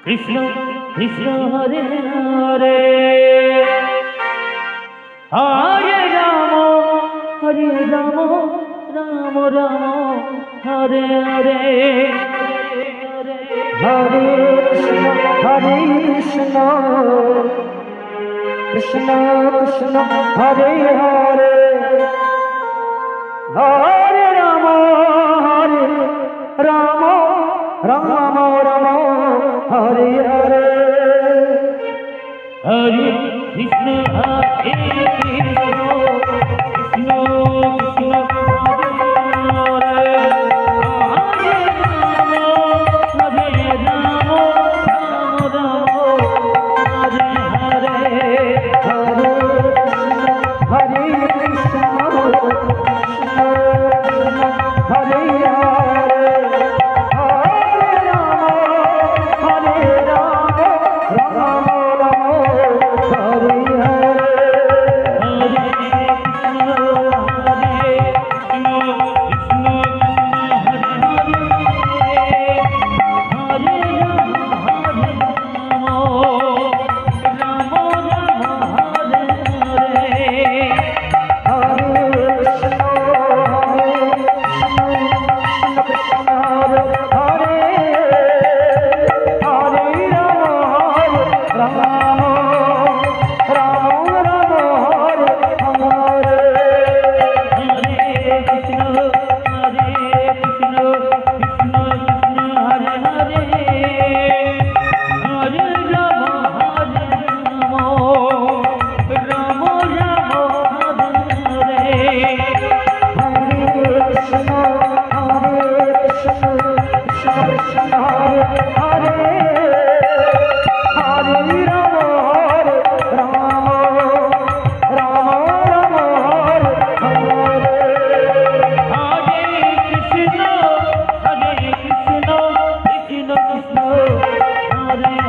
Krishna Krishna Hare Hare Hare Ram Ram Ram Hare Hare Hare Krishna Krishna Krishna Hare Hare Hare Ram Ram Ram Ram Hare Hare Hare Krishna Hare Krishna Krishna Krishna Hare Hare Hare Ram Ram Hare Hare Hare Krishna Krishna Hare Hare Hare Ram Ram Ram Hare Hare Hare